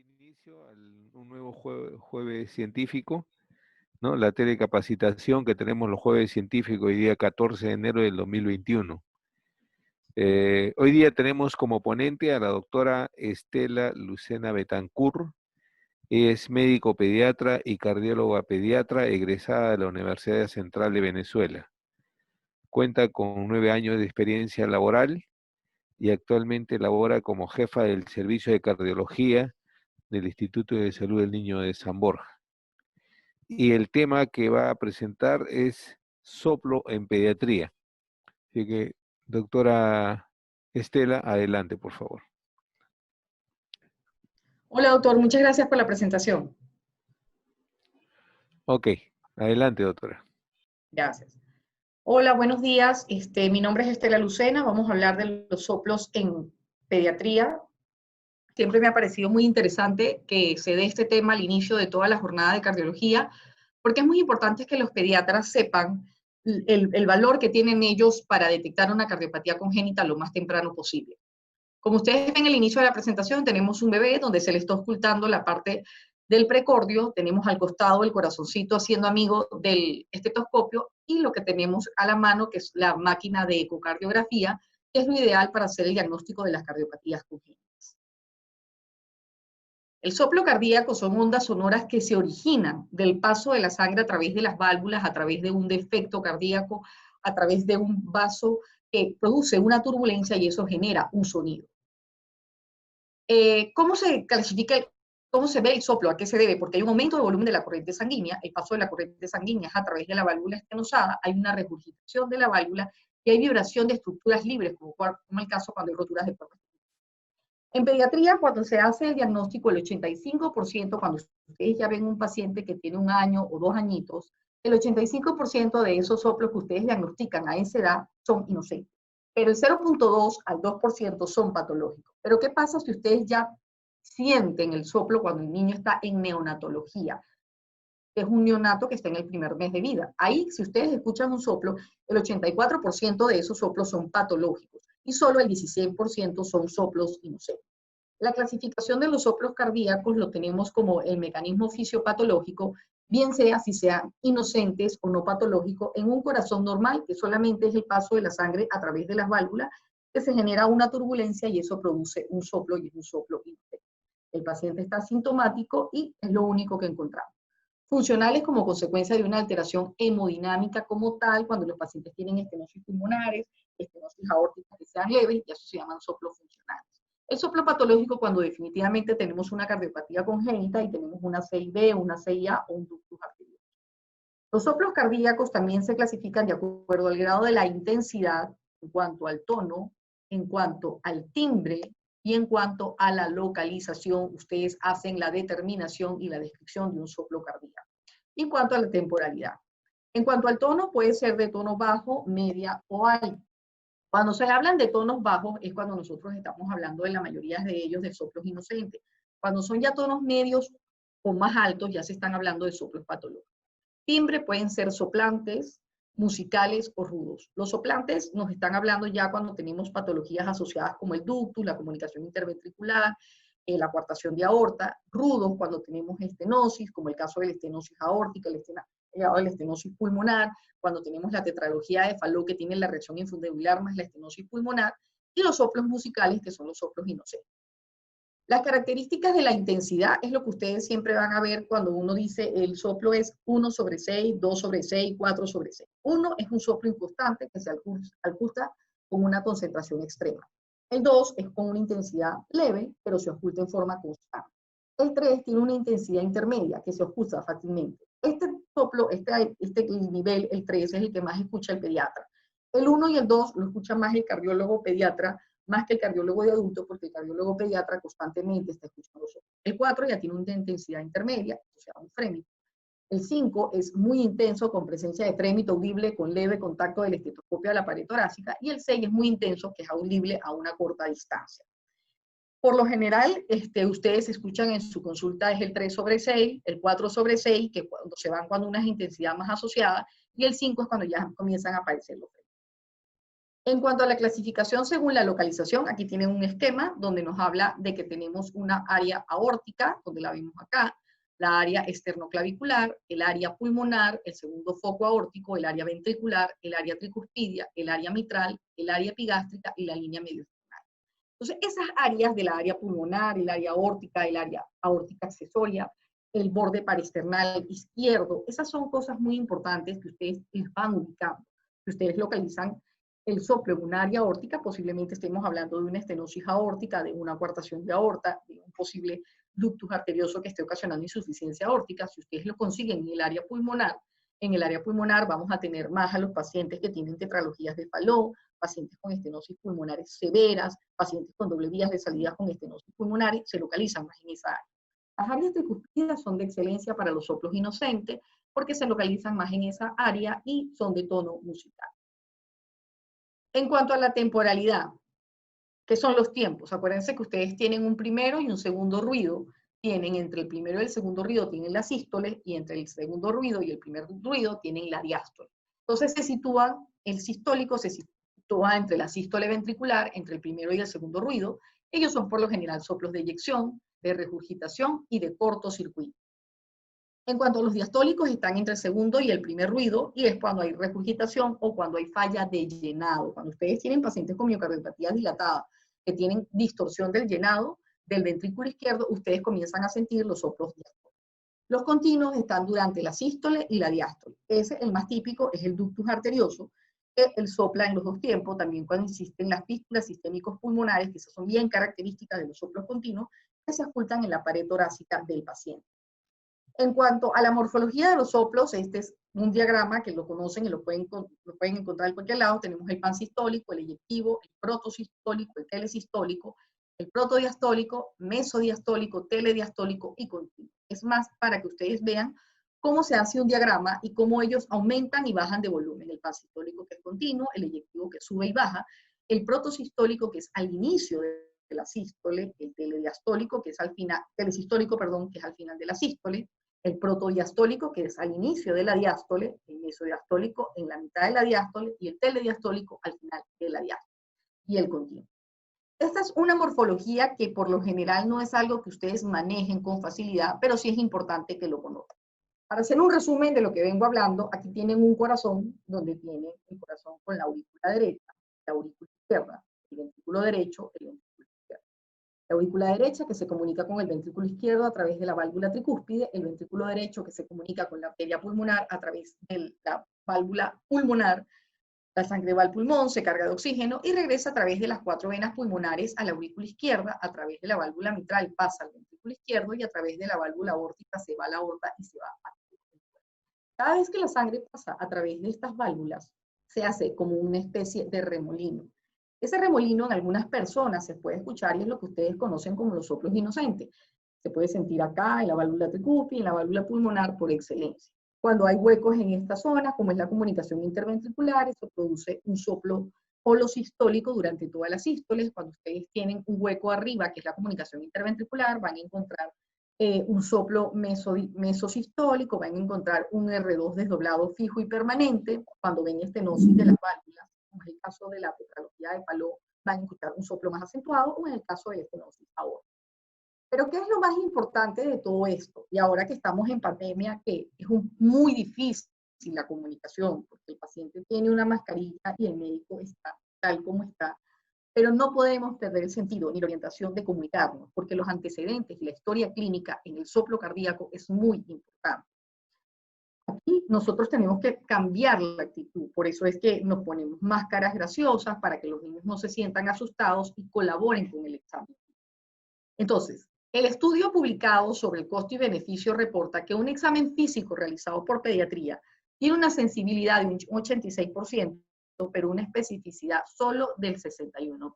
inicio a un nuevo jueves científico, ¿no? La telecapacitación que tenemos los jueves científicos hoy día 14 de enero del 2021. Hoy día tenemos como ponente a la doctora Estela Lucena Betancur. Es médico pediatra y cardióloga pediatra egresada de la Universidad Central de Venezuela. Cuenta con 9 años de experiencia laboral y actualmente labora como jefa del servicio de cardiología del Instituto de Salud del Niño de San Borja. Y el tema que va a presentar es soplo en pediatría. Así que, doctora Estela, adelante, por favor. Hola, doctor. Muchas gracias por la presentación. Ok, adelante, doctora. Gracias. Hola, buenos días. Mi nombre es Estela Lucena. Vamos a hablar de los soplos en pediatría. Siempre me ha parecido muy interesante que se dé este tema al inicio de toda la jornada de cardiología, porque es muy importante que los pediatras sepan el valor que tienen ellos para detectar una cardiopatía congénita lo más temprano posible. Como ustedes ven al inicio de la presentación, tenemos un bebé donde se le está ocultando la parte del precordio, tenemos al costado el corazoncito haciendo amigo del estetoscopio y lo que tenemos a la mano, que es la máquina de ecocardiografía, que es lo ideal para hacer el diagnóstico de las cardiopatías congénitas. El soplo cardíaco son ondas sonoras que se originan del paso de la sangre a través de las válvulas, a través de un defecto cardíaco, a través de un vaso que produce una turbulencia y eso genera un sonido. ¿Cómo se clasifica, cómo se ve el soplo? ¿A qué se debe? Porque hay un aumento de volumen de la corriente sanguínea, el paso de la corriente sanguínea es a través de la válvula estenosada, hay una regurgitación de la válvula y hay vibración de estructuras libres, como el caso cuando hay roturas de cuerdas. En pediatría, cuando se hace el diagnóstico, el 85%, cuando ustedes ya ven un paciente que tiene 1 año o 2 añitos, el 85% de esos soplos que ustedes diagnostican a esa edad son inocentes. Pero el 0.2 al 2% son patológicos. Pero ¿qué pasa si ustedes ya sienten el soplo cuando el niño está en neonatología? Es un neonato que está en el primer mes de vida. Ahí, si ustedes escuchan un soplo, el 84% de esos soplos son patológicos y solo el 16% son soplos inocentes. La clasificación de los soplos cardíacos lo tenemos como el mecanismo fisiopatológico, bien sea si sean inocentes o no patológicos, en un corazón normal, que solamente es el paso de la sangre a través de las válvulas, que se genera una turbulencia y eso produce un soplo y es un soplo inocente. El paciente está asintomático y es lo único que encontramos. Funcionales como consecuencia de una alteración hemodinámica como tal, cuando los pacientes tienen estenosis pulmonares, estenosis aórticas que sean leves, y eso se llaman soplos funcionales. El soplo patológico cuando definitivamente tenemos una cardiopatía congénita y tenemos una CIB, una CIA o un ductus arterioso. Los soplos cardíacos también se clasifican de acuerdo al grado de la intensidad, en cuanto al tono, en cuanto al timbre y en cuanto a la localización. Ustedes hacen la determinación y la descripción de un soplo cardíaco. En cuanto a la temporalidad. En cuanto al tono, puede ser de tono bajo, media o alto. Cuando se hablan de tonos bajos es cuando nosotros estamos hablando de la mayoría de ellos de soplos inocentes. Cuando son ya tonos medios o más altos, ya se están hablando de soplos patológicos. Timbre pueden ser soplantes, musicales o rudos. Los soplantes nos están hablando ya cuando tenemos patologías asociadas como el ductus, la comunicación interventricular, la coartación de aorta. Rudos cuando tenemos estenosis, como el caso de la estenosis aórtica, la estenosis pulmonar, cuando tenemos la tetralogía de Fallot que tiene la reacción infundibular más la estenosis pulmonar, y los soplos musicales que son los soplos inocentes. Las características de la intensidad es lo que ustedes siempre van a ver cuando uno dice el soplo es 1/6, 2/6, 4/6. 1 es un soplo inconstante que se oculta con una concentración extrema. El 2 es con una intensidad leve, pero se oculta en forma constante. El 3 tiene una intensidad intermedia que se oculta fácilmente. Este soplo, este nivel, el 3, es el que más escucha el pediatra. El 1 y el 2 lo escucha más el cardiólogo pediatra, más que el cardiólogo de adulto, porque el cardiólogo pediatra constantemente está escuchando soplo. El 4 ya tiene una intensidad intermedia, o sea, un frémito. El 5 es muy intenso, con presencia de frémito audible, con leve contacto del estetoscopio a la pared torácica, y el 6 es muy intenso, que es audible a una corta distancia. Por lo general, ustedes escuchan en su consulta es el 3/6, el 4/6, que cuando se van cuando una intensidad más asociada, y el 5 es cuando ya comienzan a aparecer los frémitos. En cuanto a la clasificación según la localización, aquí tienen un esquema donde nos habla de que tenemos una área aórtica, donde la vemos acá, la área esternoclavicular, el área pulmonar, el segundo foco aórtico, el área ventricular, el área tricuspidia, el área mitral, el área epigástrica y la línea medioesternal. Entonces, esas áreas de la área pulmonar, el área aórtica, el área aórtica accesoria, el borde parasternal izquierdo, esas son cosas muy importantes que ustedes les van ubicando, que ustedes localizan el soplo en un área aórtica, posiblemente estemos hablando de una estenosis aórtica, de una coartación de aorta, de un posible ductus arterioso que esté ocasionando insuficiencia aórtica. Si ustedes lo consiguen en el área pulmonar vamos a tener más a los pacientes que tienen tetralogías de Fallot, pacientes con estenosis pulmonares severas, pacientes con doble vías de salida con estenosis pulmonares, se localizan más en esa área. Las áreas tricuspidas son de excelencia para los soplos inocentes porque se localizan más en esa área y son de tono musical. En cuanto a la temporalidad, ¿qué son los tiempos? Acuérdense que ustedes tienen un primero y un segundo ruido. Tienen entre el primero y el segundo ruido tienen la sístole y entre el segundo ruido y el primer ruido tienen la diástole. Entonces el sistólico se sitúa entre la sístole ventricular, entre el primero y el segundo ruido. Ellos son por lo general soplos de eyección, de regurgitación y de cortocircuito. En cuanto a los diastólicos, están entre el segundo y el primer ruido, y es cuando hay regurgitación o cuando hay falla de llenado. Cuando ustedes tienen pacientes con miocardiopatía dilatada, que tienen distorsión del llenado del ventrículo izquierdo, ustedes comienzan a sentir los soplos diastólicos. Los continuos están durante la sístole y la diástole. Ese, el más típico, es el ductus arterioso, que él sopla en los dos tiempos, también cuando existen las fístulas sistémicos pulmonares, que esas son bien características de los soplos continuos, que se ocultan en la pared torácica del paciente. En cuanto a la morfología de los soplos, este es un diagrama que lo conocen y lo pueden encontrar en cualquier lado. Tenemos el pansistólico, el eyectivo, el protosistólico, el telesistólico, el protodiastólico, mesodiastólico, telediastólico y continuo. Es más para que ustedes vean cómo se hace un diagrama y cómo ellos aumentan y bajan de volumen. El pansistólico que es continuo, el eyectivo que sube y baja, el protosistólico que es al inicio de la sístole, el telediastólico que es al final, telesistólico, perdón, que es al final de la sístole, el protodiastólico, que es al inicio de la diástole, el mesodiastólico en la mitad de la diástole, y el telediastólico al final de la diástole, y el continuo. Esta es una morfología que por lo general no es algo que ustedes manejen con facilidad, pero sí es importante que lo conozcan. Para hacer un resumen de lo que vengo hablando, aquí tienen un corazón, donde tienen el corazón con la aurícula derecha, la aurícula izquierda, el ventrículo derecho, el ventrículo izquierdo. La aurícula derecha que se comunica con el ventrículo izquierdo a través de la válvula tricúspide, el ventrículo derecho que se comunica con la arteria pulmonar a través de la válvula pulmonar, la sangre va al pulmón, se carga de oxígeno y regresa a través de las 4 venas pulmonares a la aurícula izquierda, a través de la válvula mitral pasa al ventrículo izquierdo y a través de la válvula aórtica se va a la aorta y se va a cada vez que la sangre pasa a través de estas válvulas, se hace como una especie de remolino. Ese remolino en algunas personas se puede escuchar y es lo que ustedes conocen como los soplos inocentes. Se puede sentir acá en la válvula tricúspide, en la válvula pulmonar por excelencia. Cuando hay huecos en esta zona, como es la comunicación interventricular, eso produce un soplo holosistólico durante todas las sístoles. Cuando ustedes tienen un hueco arriba, que es la comunicación interventricular, van a encontrar un soplo mesosistólico, van a encontrar un R2 desdoblado fijo y permanente. Cuando ven estenosis de las válvulas, como es el caso de la tetralogía de Fallot, van a encontrar un soplo más acentuado, o en el caso de estenosis aórtica. Pero ¿qué es lo más importante de todo esto? Y ahora que estamos en pandemia, que es muy difícil la comunicación, porque el paciente tiene una mascarilla y el médico está tal como está, pero no podemos perder el sentido ni la orientación de comunicarnos, porque los antecedentes y la historia clínica en el soplo cardíaco es muy importante. Aquí nosotros tenemos que cambiar la actitud, por eso es que nos ponemos máscaras graciosas para que los niños no se sientan asustados y colaboren con el examen. Entonces, el estudio publicado sobre el costo y beneficio reporta que un examen físico realizado por pediatría tiene una sensibilidad de un 86%, pero una especificidad solo del 61%.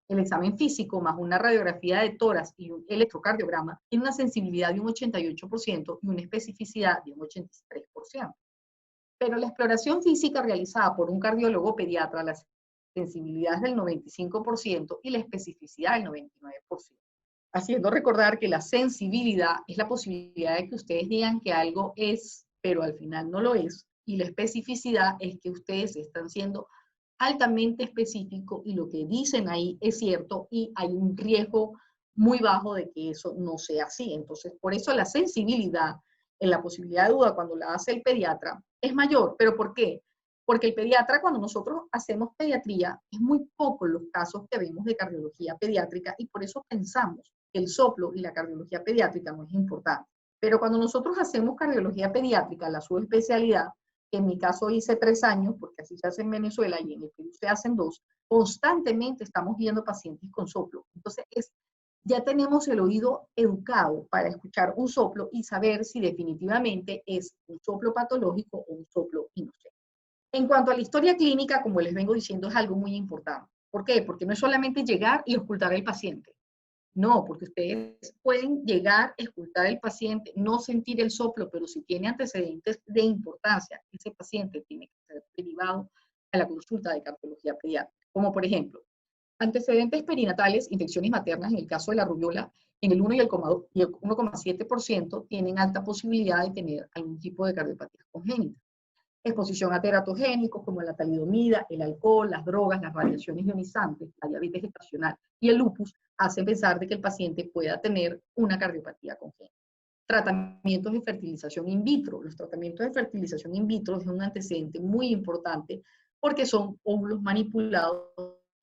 El examen físico más una radiografía de tórax y un electrocardiograma tiene una sensibilidad de un 88% y una especificidad de un 83%. Pero la exploración física realizada por un cardiólogo pediatra, la sensibilidad es del 95% y la especificidad del 99%. Haciendo recordar que la sensibilidad es la posibilidad de que ustedes digan que algo es, pero al final no lo es, y la especificidad es que ustedes están siendo altamente específico y lo que dicen ahí es cierto y hay un riesgo muy bajo de que eso no sea así. Entonces, por eso la sensibilidad en la posibilidad de duda cuando la hace el pediatra es mayor. ¿Pero por qué? Porque el pediatra, cuando nosotros hacemos pediatría, es muy poco los casos que vemos de cardiología pediátrica y por eso pensamos que el soplo y la cardiología pediátrica no es importante. Pero cuando nosotros hacemos cardiología pediátrica, la subespecialidad, que en mi caso hice 3 años, porque así se hace en Venezuela y en el Perú se hacen 2, constantemente estamos viendo pacientes con soplo. Entonces, ya tenemos el oído educado para escuchar un soplo y saber si definitivamente es un soplo patológico o un soplo inocente. En cuanto a la historia clínica, como les vengo diciendo, es algo muy importante. ¿Por qué? Porque no es solamente llegar y ocultar al paciente. No, porque ustedes pueden llegar, escuchar al paciente, no sentir el soplo, pero si tiene antecedentes de importancia, ese paciente tiene que ser derivado a la consulta de cardiología pediátrica. Como por ejemplo, antecedentes perinatales, infecciones maternas, en el caso de la rubiola, en el 1 y el 1,7% tienen alta posibilidad de tener algún tipo de cardiopatía congénita. Exposición a teratogénicos como la talidomida, el alcohol, las drogas, las radiaciones ionizantes, la diabetes gestacional y el lupus hacen pensar de que el paciente pueda tener una cardiopatía congénita. Tratamientos de fertilización in vitro. Los tratamientos de fertilización in vitro es un antecedente muy importante porque son óvulos manipulados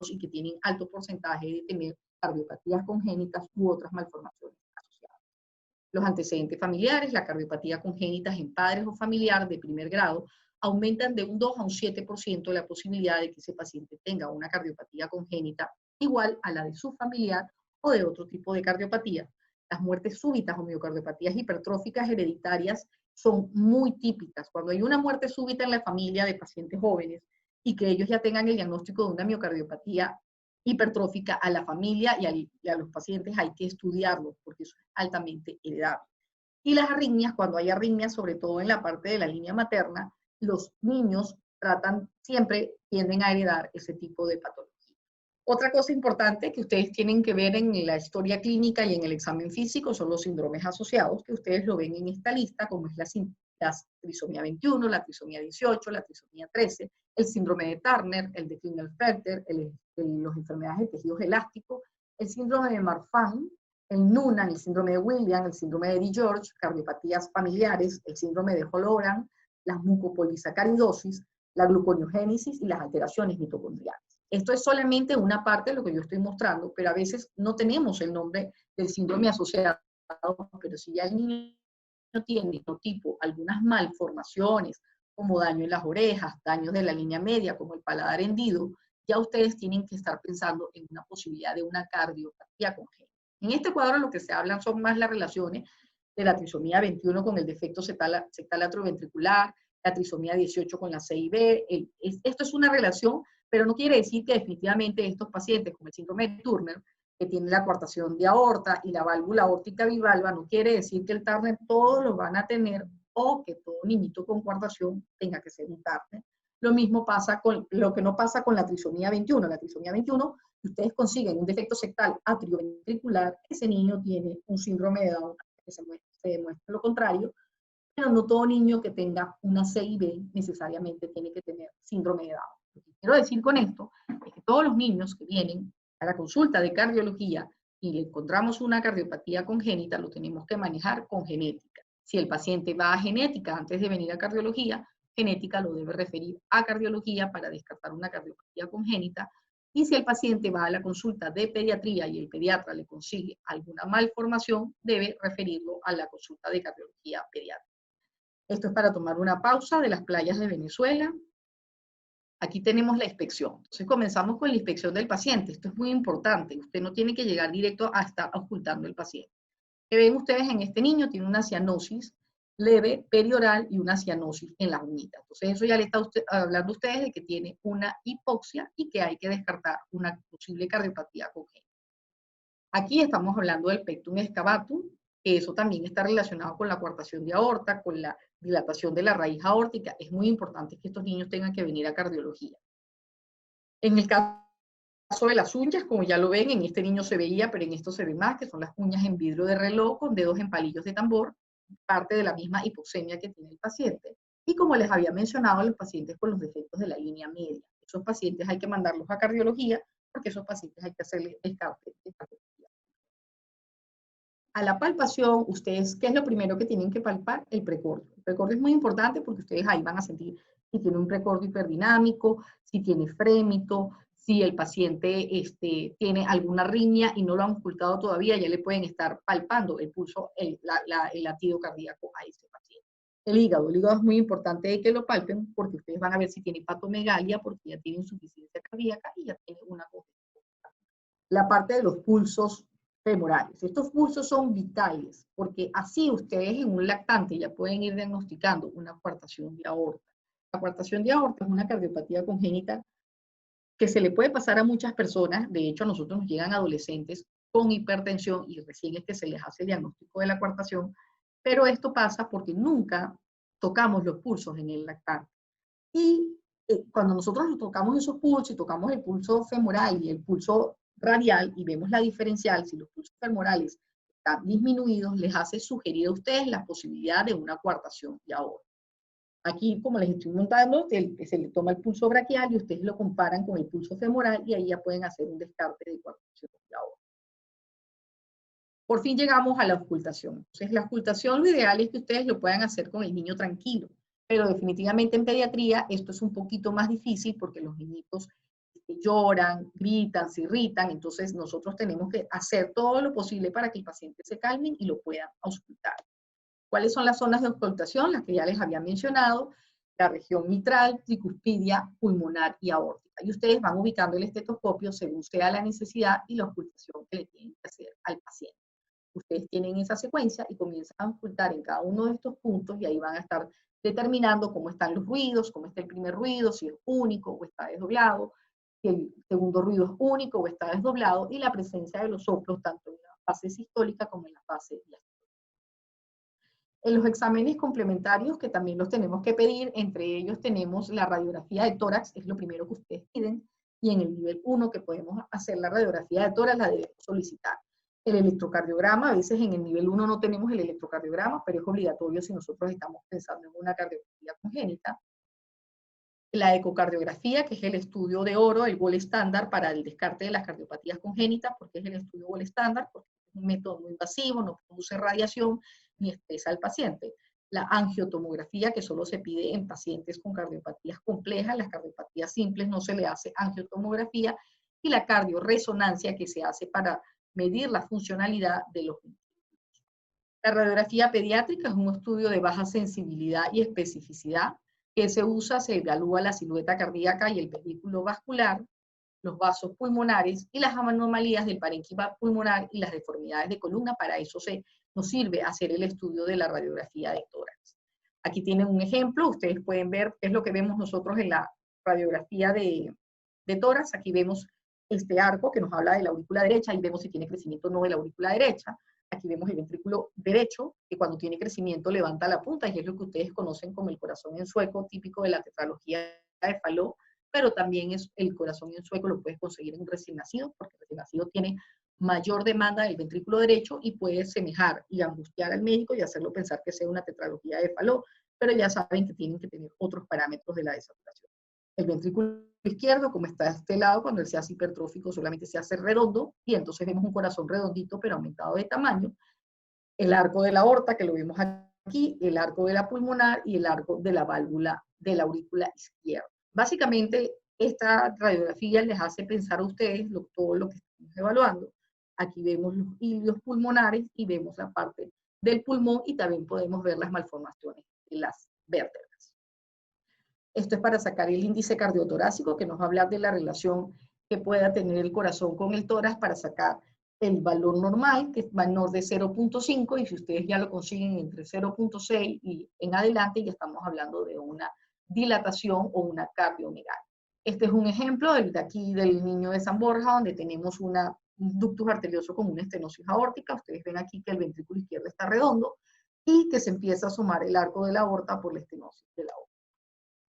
y que tienen alto porcentaje de tener cardiopatías congénitas u otras malformaciones asociadas. Los antecedentes familiares, la cardiopatía congénita en padres o familiares de primer grado, aumentan de un 2 a un 7% la posibilidad de que ese paciente tenga una cardiopatía congénita igual a la de su familiar o de otro tipo de cardiopatía. Las muertes súbitas o miocardiopatías hipertróficas hereditarias son muy típicas. Cuando hay una muerte súbita en la familia de pacientes jóvenes y que ellos ya tengan el diagnóstico de una miocardiopatía hipertrófica, a la familia y a los pacientes hay que estudiarlo porque eso es altamente heredable. Y las arritmias, cuando hay arritmias, sobre todo en la parte de la línea materna, los niños siempre tienden a heredar ese tipo de patología. Otra cosa importante que ustedes tienen que ver en la historia clínica y en el examen físico son los síndromes asociados, que ustedes lo ven en esta lista, como es la trisomía 21, la trisomía 18, la trisomía 13, el síndrome de Turner, el de Klinefelter, las enfermedades de tejidos elásticos, el síndrome de Marfan, el Noonan, el síndrome de Williams, el síndrome de DiGeorge, cardiopatías familiares, el síndrome de Holoran, las mucopolisacaridosis, la gluconeogénesis y las alteraciones mitocondriales. Esto es solamente una parte de lo que yo estoy mostrando, pero a veces no tenemos el nombre del síndrome asociado, pero si ya el niño tiene tipo algunas malformaciones, como daño en las orejas, daños de la línea media, como el paladar hendido, ya ustedes tienen que estar pensando en una posibilidad de una cardiopatía congénita. En este cuadro lo que se hablan son más las relaciones de la trisomía 21 con el defecto septal atrioventricular, la trisomía 18 con la CIB. Esto es una relación, pero no quiere decir que definitivamente estos pacientes con el síndrome de Turner, que tiene la coartación de aorta y la válvula aórtica bivalva, no quiere decir que el Turner todos lo van a tener o que todo niñito con coartación tenga que ser un Turner. Lo mismo pasa con lo que no pasa con la trisomía 21. La trisomía 21, si ustedes consiguen un defecto septal atrioventricular, ese niño tiene un síndrome de Down, que se demuestra lo contrario, pero no todo niño que tenga una CIB necesariamente tiene que tener síndrome de Down. Lo que quiero decir con esto es que todos los niños que vienen a la consulta de cardiología y le encontramos una cardiopatía congénita, lo tenemos que manejar con genética. Si el paciente va a genética antes de venir a cardiología, genética lo debe referir a cardiología para descartar una cardiopatía congénita. Y si el paciente va a la consulta de pediatría y el pediatra le consigue alguna malformación, debe referirlo a la consulta de cardiología pediátrica. Esto es para tomar una pausa de las playas de Venezuela. Aquí tenemos la inspección. Entonces comenzamos con la inspección del paciente. Esto es muy importante. Usted no tiene que llegar directo a estar ocultando el paciente. ¿Qué ven ustedes en este niño? Tiene una cianosis leve, perioral y una cianosis en la uñita. Entonces eso ya le está hablando a ustedes de que tiene una hipoxia y que hay que descartar una posible cardiopatía congénita. Aquí estamos hablando del pectum excavatum, que eso también está relacionado con la coartación de aorta, con la dilatación de la raíz aórtica. Es muy importante que estos niños tengan que venir a cardiología. En el caso de las uñas, como ya lo ven, en este niño se veía, pero en esto se ve más, que son las uñas en vidrio de reloj con dedos en palillos de tambor, parte de la misma hipoxemia que tiene el paciente. Y como les había mencionado, los pacientes con los defectos de la línea media. Esos pacientes hay que mandarlos a cardiología porque esos pacientes hay que hacerle descarte. A la palpación, ustedes, ¿qué es lo primero que tienen que palpar? El precordio. El precordio es muy importante porque ustedes ahí van a sentir si tiene un precordio hiperdinamico, si tiene frémito, si el paciente tiene alguna arritmia y no lo han ocultado todavía, ya le pueden estar palpando el pulso, el latido cardíaco a ese paciente. El hígado es muy importante que lo palpen porque ustedes van a ver si tiene hepatomegalia, porque ya tiene insuficiencia cardíaca y ya tiene una congestión. La parte de los pulsos femorales. Estos pulsos son vitales, porque así ustedes en un lactante ya pueden ir diagnosticando una coartación de aorta. La coartación de aorta es una cardiopatía congénita que se le puede pasar a muchas personas. De hecho, a nosotros nos llegan adolescentes con hipertensión y recién es que se les hace el diagnóstico de la coartación, pero esto pasa porque nunca tocamos los pulsos en el lactante. Y cuando nosotros tocamos esos pulsos y tocamos el pulso femoral y el pulso radial y vemos la diferencial, si los pulsos femorales están disminuidos, les hace sugerir a ustedes la posibilidad de una coartación de aorta. Aquí, como les estoy montando, se le toma el pulso braquial y ustedes lo comparan con el pulso femoral y ahí ya pueden hacer un descarte de coartación de aorta. Por fin llegamos a la auscultación. Entonces, la auscultación, lo ideal es que ustedes lo puedan hacer con el niño tranquilo, pero definitivamente en pediatría esto es un poquito más difícil porque los niñitos lloran, gritan, se irritan, entonces nosotros tenemos que hacer todo lo posible para que el paciente se calme y lo pueda auscultar. ¿Cuáles son las zonas de auscultación? Las que ya les había mencionado, la región mitral, tricuspidia, pulmonar y aórtica. Y ustedes van ubicando el estetoscopio según sea la necesidad y la auscultación que le tienen que hacer al paciente. Ustedes tienen esa secuencia y comienzan a auscultar en cada uno de estos puntos y ahí van a estar determinando cómo están los ruidos, cómo está el primer ruido, si es único o está desdoblado, si el segundo ruido es único o está desdoblado, y la presencia de los soplos tanto en la fase sistólica como en la fase diastólica. En los exámenes complementarios, que también los tenemos que pedir, entre ellos tenemos la radiografía de tórax, es lo primero que ustedes piden, y en el nivel 1 que podemos hacer la radiografía de tórax, la debemos solicitar. El electrocardiograma, a veces en el nivel 1 no tenemos el electrocardiograma, pero es obligatorio si nosotros estamos pensando en una cardiopatía congénita. La ecocardiografía, que es el estudio de oro, el gold estándar para el descarte de las cardiopatías congénitas, porque es el estudio gold estándar, porque es un método muy invasivo, no produce radiación ni estresa al paciente. La angiotomografía, que solo se pide en pacientes con cardiopatías complejas, las cardiopatías simples no se le hace angiotomografía, y la cardioresonancia, que se hace para medir la funcionalidad de los ventrículos. La radiografía pediátrica es un estudio de baja sensibilidad y especificidad, que se usa, se evalúa la silueta cardíaca y el ventrículo vascular, los vasos pulmonares y las anomalías del parénquima pulmonar y las deformidades de columna. Para eso nos sirve hacer el estudio de la radiografía de tórax. Aquí tienen un ejemplo, ustedes pueden ver qué es lo que vemos nosotros en la radiografía de tórax. Aquí vemos este arco que nos habla de la aurícula derecha y vemos si tiene crecimiento o no de la aurícula derecha. Aquí vemos el ventrículo derecho, que cuando tiene crecimiento levanta la punta, y es lo que ustedes conocen como el corazón en sueco, típico de la tetralogía de Fallot, pero también es el corazón en sueco lo puedes conseguir en un recién nacido, porque el recién nacido tiene mayor demanda del ventrículo derecho y puede semejar y angustiar al médico y hacerlo pensar que sea una tetralogía de Fallot, pero ya saben que tienen que tener otros parámetros de la desaturación. El ventrículo izquierdo, como está de este lado, cuando él se hace hipertrófico solamente se hace redondo, y entonces vemos un corazón redondito pero aumentado de tamaño. El arco de la aorta, que lo vemos aquí, el arco de la pulmonar y el arco de la válvula de la aurícula izquierda. Básicamente, esta radiografía les hace pensar a ustedes todo lo que estamos evaluando. Aquí vemos los hilios pulmonares y vemos la parte del pulmón, y también podemos ver las malformaciones de las vértebras. Esto es para sacar el índice cardiotorácico, que nos va a hablar de la relación que pueda tener el corazón con el tórax, para sacar el valor normal, que es menor de 0.5, y si ustedes ya lo consiguen entre 0.6 y en adelante, ya estamos hablando de una dilatación o una cardiomegalia. Este es un ejemplo de aquí del niño de San Borja, donde tenemos un ductus arterioso con una estenosis aórtica. Ustedes ven aquí que el ventrículo izquierdo está redondo y que se empieza a sumar el arco de la aorta por la estenosis de la aorta.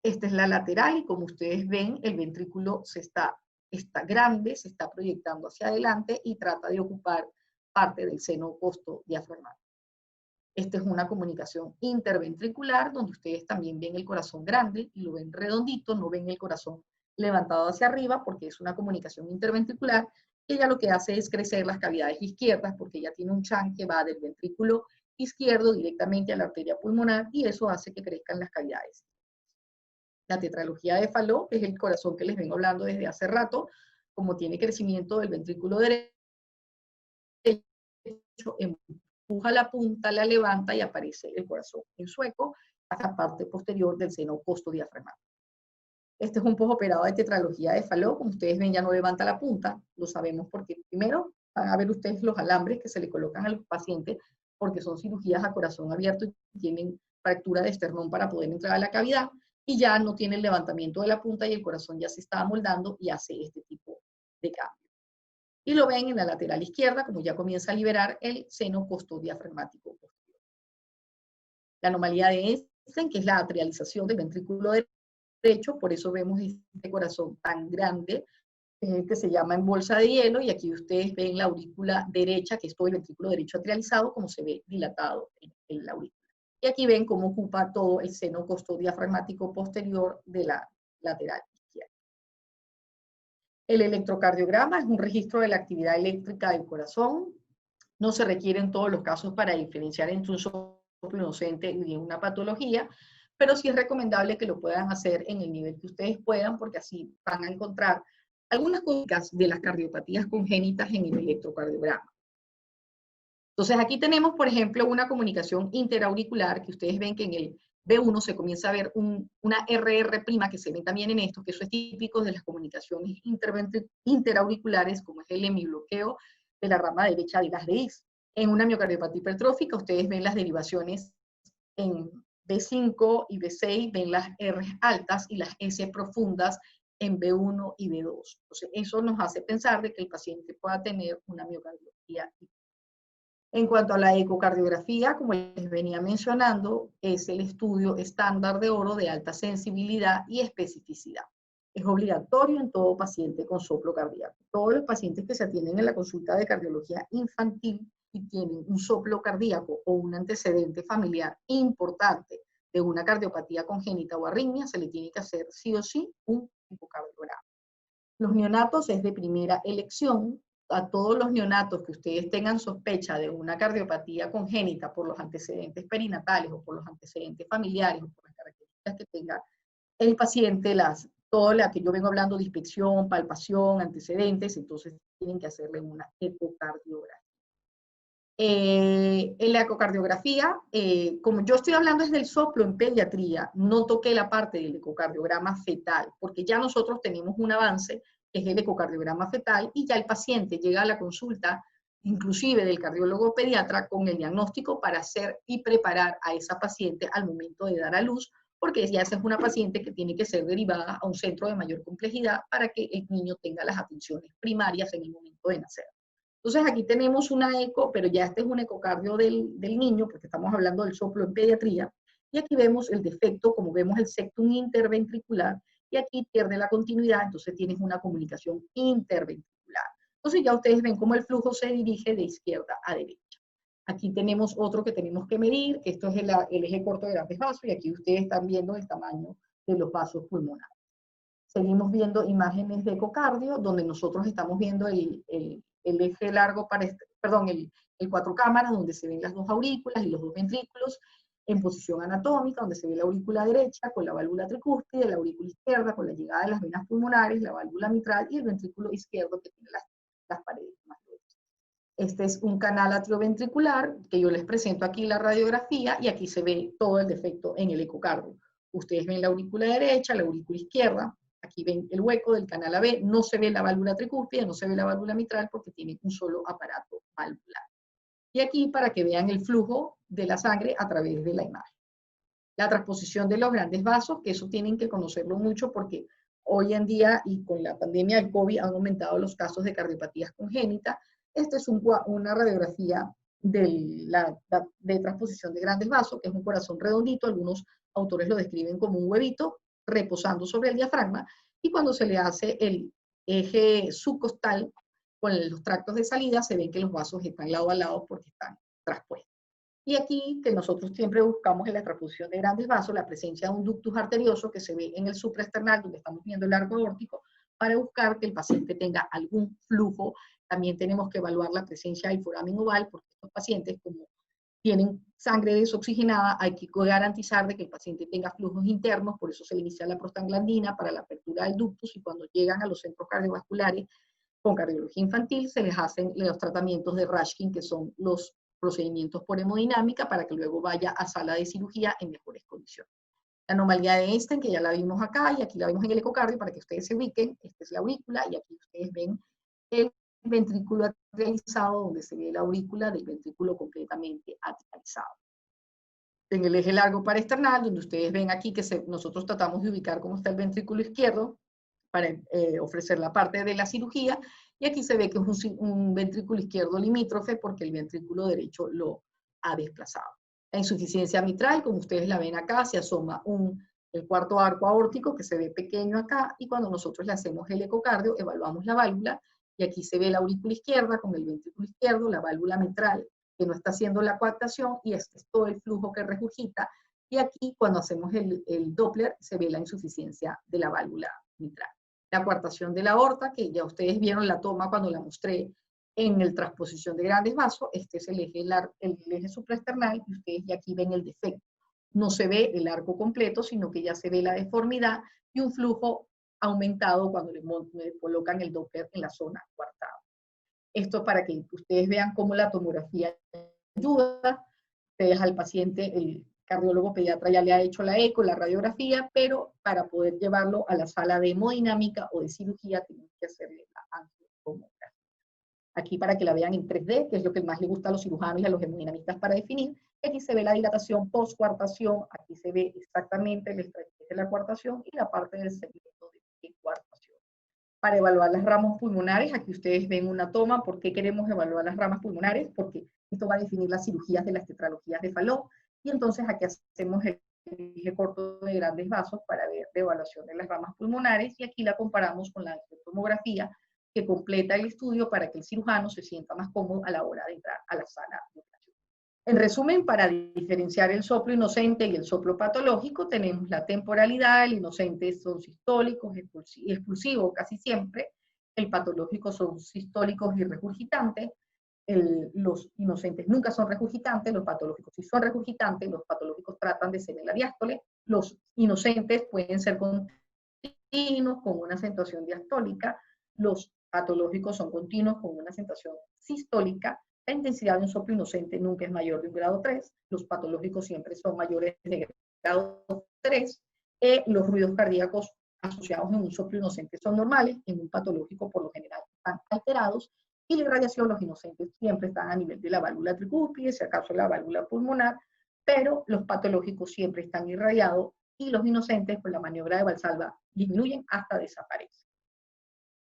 Esta es la lateral y como ustedes ven, el ventrículo está grande, se está proyectando hacia adelante y trata de ocupar parte del seno costodiafragmático. Esta es una comunicación interventricular donde ustedes también ven el corazón grande y lo ven redondito, no ven el corazón levantado hacia arriba porque es una comunicación interventricular. Ella lo que hace es crecer las cavidades izquierdas porque ella tiene un shunt que va del ventrículo izquierdo directamente a la arteria pulmonar y eso hace que crezcan las cavidades. La tetralogía de Fallot, que es el corazón que les vengo hablando desde hace rato, como tiene crecimiento del ventrículo derecho, empuja la punta, la levanta y aparece el corazón en sueco hasta la parte posterior del seno costodiafragmático. Este es un postoperado de tetralogía de Fallot. Como ustedes ven, ya no levanta la punta. Lo sabemos porque primero van a ver ustedes los alambres que se le colocan a los pacientes porque son cirugías a corazón abierto y tienen fractura de esternón para poder entrar a la cavidad y ya no tiene el levantamiento de la punta y el corazón ya se está amoldando y hace este tipo de cambio. Y lo ven en la lateral izquierda, como ya comienza a liberar el seno costodiafragmático posterior. La anomalía de Einstein, que es la atrialización del ventrículo derecho, por eso vemos este corazón tan grande, que se llama en bolsa de hielo, y aquí ustedes ven la aurícula derecha, que es todo el ventrículo derecho atrializado, como se ve dilatado en la aurícula. Y aquí ven cómo ocupa todo el seno costodiafragmático posterior de la lateral izquierda. El electrocardiograma es un registro de la actividad eléctrica del corazón. No se requiere en todos los casos para diferenciar entre un soplo inocente y una patología, pero sí es recomendable que lo puedan hacer en el nivel que ustedes puedan, porque así van a encontrar algunas cosas de las cardiopatías congénitas en el electrocardiograma. Entonces aquí tenemos, por ejemplo, una comunicación interauricular, que ustedes ven que en el B1 se comienza a ver una RR' que se ven también en esto, que eso es típico de las comunicaciones interauriculares, como es el hemibloqueo de la rama derecha de las DIs. En una miocardiopatía hipertrófica, ustedes ven las derivaciones en B5 y B6, ven las R altas y las S profundas en B1 y B2. Entonces, eso nos hace pensar de que el paciente pueda tener una miocardiopatía. En cuanto a la ecocardiografía, como les venía mencionando, es el estudio estándar de oro de alta sensibilidad y especificidad. Es obligatorio en todo paciente con soplo cardíaco. Todos los pacientes que se atienden en la consulta de cardiología infantil y tienen un soplo cardíaco o un antecedente familiar importante de una cardiopatía congénita o arritmia, se le tiene que hacer sí o sí un ecocardiograma. Los neonatos es de primera elección. A todos los neonatos que ustedes tengan sospecha de una cardiopatía congénita por los antecedentes perinatales o por los antecedentes familiares o por las características que tenga el paciente, todo lo que yo vengo hablando de inspección, palpación, antecedentes, entonces tienen que hacerle una ecocardiografía. En la ecocardiografía, como yo estoy hablando es del soplo en pediatría, no toqué la parte del ecocardiograma fetal, porque ya nosotros tenemos un avance, que es el ecocardiograma fetal, y ya el paciente llega a la consulta, inclusive del cardiólogo pediatra, con el diagnóstico para hacer y preparar a esa paciente al momento de dar a luz, porque ya esa es una paciente que tiene que ser derivada a un centro de mayor complejidad para que el niño tenga las atenciones primarias en el momento de nacer. Entonces aquí tenemos una eco, pero ya este es un ecocardio del niño, porque estamos hablando del soplo en pediatría, y aquí vemos el defecto, como vemos el septum interventricular, y aquí pierde la continuidad, entonces tienes una comunicación interventricular. Entonces ya ustedes ven cómo el flujo se dirige de izquierda a derecha. Aquí tenemos otro que tenemos que medir, que esto es el eje corto de grandes vasos, y aquí ustedes están viendo el tamaño de los vasos pulmonares. Seguimos viendo imágenes de ecocardio, donde nosotros estamos viendo el eje largo, el 4 cámaras, donde se ven las dos aurículas y los dos ventrículos, en posición anatómica, donde se ve la aurícula derecha con la válvula tricúspide, la aurícula izquierda con la llegada de las venas pulmonares, la válvula mitral y el ventrículo izquierdo que tiene las paredes más gruesas. Este es un canal atrioventricular que yo les presento aquí la radiografía y aquí se ve todo el defecto en el ecocardio. Ustedes ven la aurícula derecha, la aurícula izquierda, aquí ven el hueco del canal AB, no se ve la válvula tricúspide, no se ve la válvula mitral porque tiene un solo aparato valvular. Y aquí para que vean el flujo de la sangre a través de la imagen. La transposición de los grandes vasos, que eso tienen que conocerlo mucho porque hoy en día y con la pandemia del COVID han aumentado los casos de cardiopatías congénitas. Esta es una radiografía de transposición de grandes vasos, que es un corazón redondito, algunos autores lo describen como un huevito reposando sobre el diafragma, y cuando se le hace el eje subcostal con los tractos de salida, se ven que los vasos están lado a lado porque están traspuestos. Y aquí que nosotros siempre buscamos en la transfusión de grandes vasos la presencia de un ductus arterioso que se ve en el supraesternal, donde estamos viendo el arco aórtico, para buscar que el paciente tenga algún flujo. También tenemos que evaluar la presencia del foramen oval, porque estos pacientes, como tienen sangre desoxigenada, hay que garantizar de que el paciente tenga flujos internos, por eso se le inicia la prostaglandina para la apertura del ductus, y cuando llegan a los centros cardiovasculares con cardiología infantil, se les hacen los tratamientos de Rashkin, que son los procedimientos por hemodinámica, para que luego vaya a sala de cirugía en mejores condiciones. La anomalía de Einstein, que ya la vimos acá, y aquí la vimos en el ecocardio, para que ustedes se ubiquen, esta es la aurícula, y aquí ustedes ven el ventrículo atrializado, donde se ve la aurícula del ventrículo completamente atrializado. En el eje largo paraesternal, donde ustedes ven aquí que nosotros tratamos de ubicar cómo está el ventrículo izquierdo, para ofrecer la parte de la cirugía, y aquí se ve que es un ventrículo izquierdo limítrofe porque el ventrículo derecho lo ha desplazado. La insuficiencia mitral, como ustedes la ven acá, se asoma el cuarto arco aórtico que se ve pequeño acá, y cuando nosotros le hacemos el ecocardio, evaluamos la válvula, y aquí se ve la aurícula izquierda con el ventrículo izquierdo, la válvula mitral que no está haciendo la coaptación, y este es todo el flujo que regurgita, y aquí cuando hacemos el Doppler se ve la insuficiencia de la válvula mitral. La coartación de la aorta, que ya ustedes vieron la toma cuando la mostré en el transposición de grandes vasos, este es el eje supraesternal, y ustedes ya aquí ven el defecto. No se ve el arco completo, sino que ya se ve la deformidad y un flujo aumentado cuando le colocan el Doppler en la zona coartada. Esto para que ustedes vean cómo la tomografía ayuda. Ustedes al paciente, el cardiólogo pediatra ya le ha hecho la eco, la radiografía, pero para poder llevarlo a la sala de hemodinámica o de cirugía tenemos que hacerle la angiotomografía. Aquí para que la vean en 3D, que es lo que más le gusta a los cirujanos y a los hemodinamistas para definir. Aquí se ve la dilatación post-coartación, aquí se ve exactamente el estrategia de la coartación y la parte del segmento de coartación. Para evaluar las ramas pulmonares, aquí ustedes ven una toma. ¿Por qué queremos evaluar las ramas pulmonares? Porque esto va a definir las cirugías de las tetralogías de Fallot, y entonces aquí hacemos el eje corto de grandes vasos para ver la evaluación de las ramas pulmonares, y aquí la comparamos con la tomografía que completa el estudio para que el cirujano se sienta más cómodo a la hora de entrar a la sala de operación. En resumen, para diferenciar el soplo inocente y el soplo patológico, tenemos la temporalidad. El inocente son sistólicos, expulsivos casi siempre. El patológico son sistólicos y regurgitantes. Los inocentes nunca son regurgitantes, los patológicos sí son regurgitantes. Los patológicos tratan de ser en la diástole. Los inocentes pueden ser continuos con una acentuación diastólica. Los patológicos son continuos con una acentuación sistólica. La intensidad de un soplo inocente nunca es mayor de un grado 3, los patológicos siempre son mayores de grado 3, los ruidos cardíacos asociados en un soplo inocente son normales, en un patológico por lo general están alterados, y la irradiación, los inocentes siempre están a nivel de la válvula tricúspide, si acaso la válvula pulmonar, pero los patológicos siempre están irradiados, y los inocentes, con la maniobra de Valsalva, disminuyen hasta desaparecen.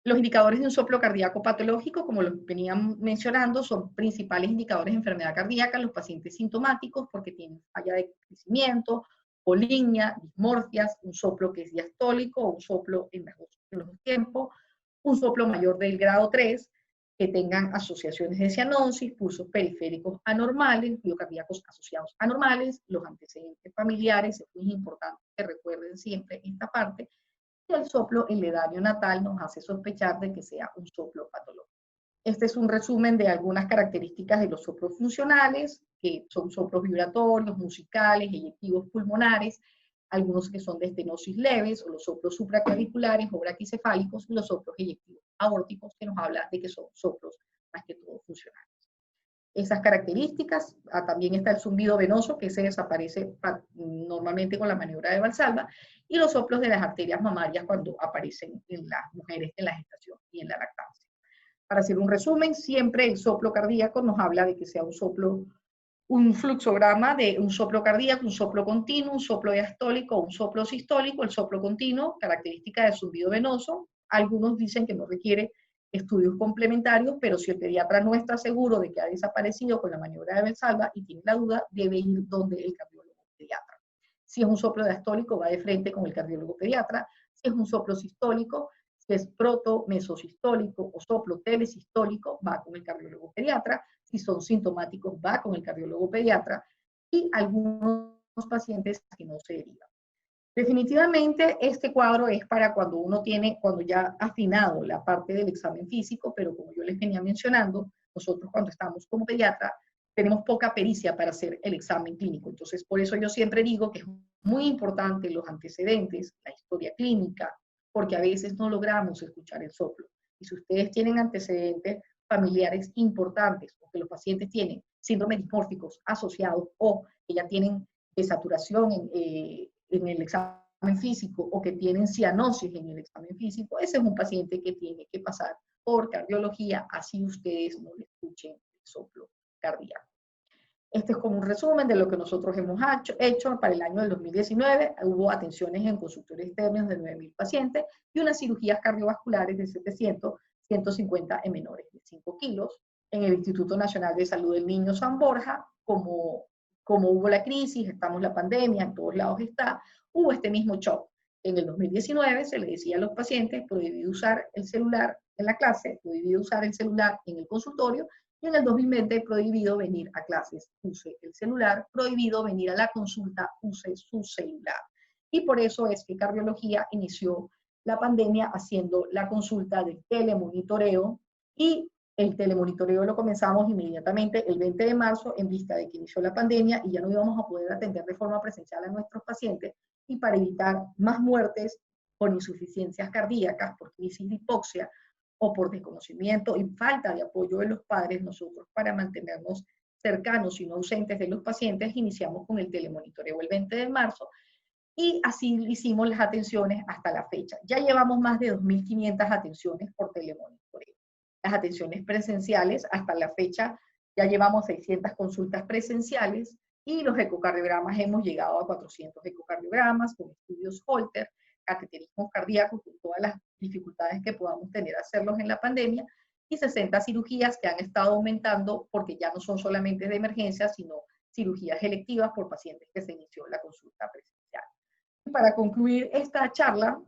Los indicadores de un soplo cardíaco patológico, como los venían mencionando, son principales indicadores de enfermedad cardíaca en los pacientes sintomáticos, porque tienen falla de crecimiento, polignia, dismorfias, un soplo que es diastólico o un soplo en los tiempos, un soplo mayor del grado 3, que tengan asociaciones de cianosis, pulsos periféricos anormales, biocardíacos asociados anormales, los antecedentes familiares. Es muy importante que recuerden siempre esta parte. Y el soplo en la edad neonatal nos hace sospechar de que sea un soplo patológico. Este es un resumen de algunas características de los soplos funcionales, que son soplos vibratorios, musicales, eyectivos pulmonares, algunos que son de estenosis leves, o los soplos supraclaviculares o braquicefálicos, y los soplos eyectivos aórticos, que nos habla de que son soplos más que todo funcionales. Esas características, también está el zumbido venoso, que se desaparece normalmente con la maniobra de Valsalva, y los soplos de las arterias mamarias cuando aparecen en las mujeres en la gestación y en la lactancia. Para hacer un resumen, siempre el soplo cardíaco nos habla de que sea un soplo, un fluxograma de un soplo cardíaco, un soplo continuo, un soplo diastólico, un soplo sistólico. El soplo continuo, característica del zumbido venoso. Algunos dicen que no requiere estudios complementarios, pero si el pediatra no está seguro de que ha desaparecido con la maniobra de Valsalva y tiene la duda, debe ir donde el cardiólogo pediatra. Si es un soplo diastólico, va de frente con el cardiólogo pediatra. Si es un soplo sistólico, que es protomesosistólico o soplo telesistólico, va con el cardiólogo pediatra. Si son sintomáticos, va con el cardiólogo pediatra. Y algunos pacientes que no se derivan. Definitivamente este cuadro es para cuando uno cuando ya ha afinado la parte del examen físico, pero como yo les venía mencionando, nosotros cuando estamos como pediatra tenemos poca pericia para hacer el examen clínico. Entonces, por eso yo siempre digo que es muy importante los antecedentes, la historia clínica, porque a veces no logramos escuchar el soplo. Y si ustedes tienen antecedentes familiares importantes, o que los pacientes tienen síndromes dismórficos asociados, o que ya tienen desaturación en el examen físico, o que tienen cianosis en el examen físico, ese es un paciente que tiene que pasar por cardiología, así ustedes no le escuchen el soplo cardíaco. Este es como un resumen de lo que nosotros hemos hecho para el año del 2019. Hubo atenciones en consultorios externos de 9.000 pacientes y unas cirugías cardiovasculares de 700, 150 en menores de 5 kilos. En el Instituto Nacional de Salud del Niño San Borja, como hubo la crisis, estamos la pandemia, en todos lados está, hubo este mismo shock. En el 2019 se le decía a los pacientes, prohibido usar el celular en la clase, prohibido usar el celular en el consultorio, y en el 2020 prohibido venir a clases, use el celular, prohibido venir a la consulta, use su celular. Y por eso es que cardiología inició la pandemia haciendo la consulta de telemonitoreo, y el telemonitoreo lo comenzamos inmediatamente el 20 de marzo en vista de que inició la pandemia y ya no íbamos a poder atender de forma presencial a nuestros pacientes, y para evitar más muertes por insuficiencias cardíacas, por crisis de hipoxia, o por desconocimiento y falta de apoyo de los padres, nosotros para mantenernos cercanos y no ausentes de los pacientes, iniciamos con el telemonitoreo el 20 de marzo y así hicimos las atenciones hasta la fecha. Ya llevamos más de 2.500 atenciones por telemonitoreo. Las atenciones presenciales hasta la fecha ya llevamos 600 consultas presenciales y los ecocardiogramas hemos llegado a 400 ecocardiogramas con estudios Holter, cateterismo cardíaco, con todas las dificultades que podamos tener a hacerlos en la pandemia, y 60 cirugías que han estado aumentando porque ya no son solamente de emergencia, sino cirugías electivas por pacientes que se inició la consulta presencial. Y para concluir esta charla,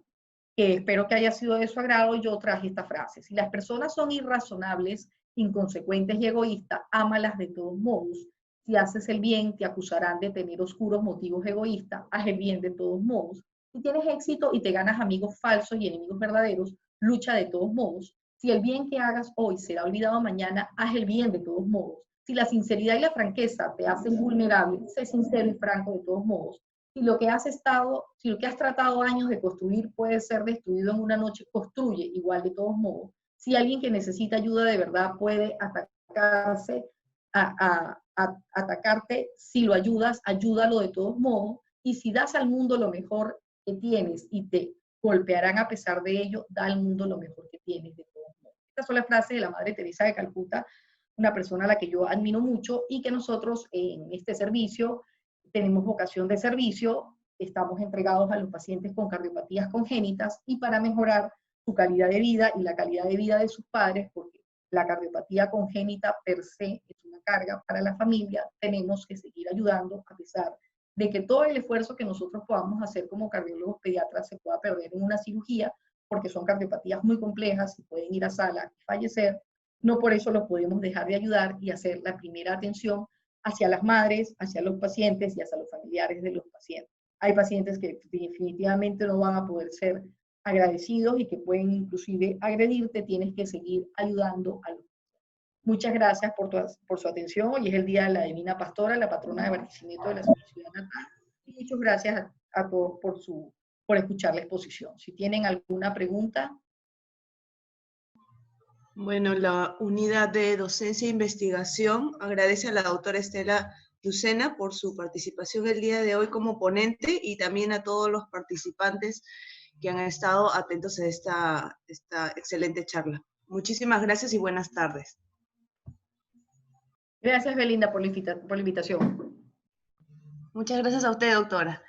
que espero que haya sido de su agrado, yo traje esta frase: si las personas son irrazonables, inconsecuentes y egoístas, ámalas de todos modos. Si haces el bien, te acusarán de tener oscuros motivos egoístas, haz el bien de todos modos. Si tienes éxito y te ganas amigos falsos y enemigos verdaderos, lucha de todos modos. Si el bien que hagas hoy será olvidado mañana, haz el bien de todos modos. Si la sinceridad y la franqueza te hacen vulnerable, sé sincero y franco de todos modos. Si lo que has tratado años de construir puede ser destruido en una noche, construye igual de todos modos. Si alguien que necesita ayuda de verdad puede atacarte, si lo ayudas, ayúdalo de todos modos. Y si das al mundo lo mejor que tienes y te golpearán a pesar de ello, da al mundo lo mejor que tienes de todos modos. Estas son las frases de la Madre Teresa de Calcuta, una persona a la que yo admiro mucho y que nosotros en este servicio tenemos vocación de servicio, estamos entregados a los pacientes con cardiopatías congénitas y para mejorar su calidad de vida y la calidad de vida de sus padres, porque la cardiopatía congénita per se es una carga para la familia, tenemos que seguir ayudando a pesar de que todo el esfuerzo que nosotros podamos hacer como cardiólogos pediatras se pueda perder en una cirugía, porque son cardiopatías muy complejas y pueden ir a sala y fallecer. No por eso los podemos dejar de ayudar y hacer la primera atención hacia las madres, hacia los pacientes y hacia los familiares de los pacientes. Hay pacientes que definitivamente no van a poder ser agradecidos y que pueden inclusive agredirte, tienes que seguir ayudando a los pacientes. Muchas gracias por su atención. Hoy es el Día de la Divina Pastora, la patrona de Barquisimeto de la ciudad natal. Y muchas gracias a todos por escuchar la exposición. Si tienen alguna pregunta. Bueno, la unidad de docencia e investigación agradece a la doctora Estela Lucena por su participación el día de hoy como ponente y también a todos los participantes que han estado atentos a esta excelente charla. Muchísimas gracias y buenas tardes. Gracias, Belinda, por la invitación. Muchas gracias a usted, doctora.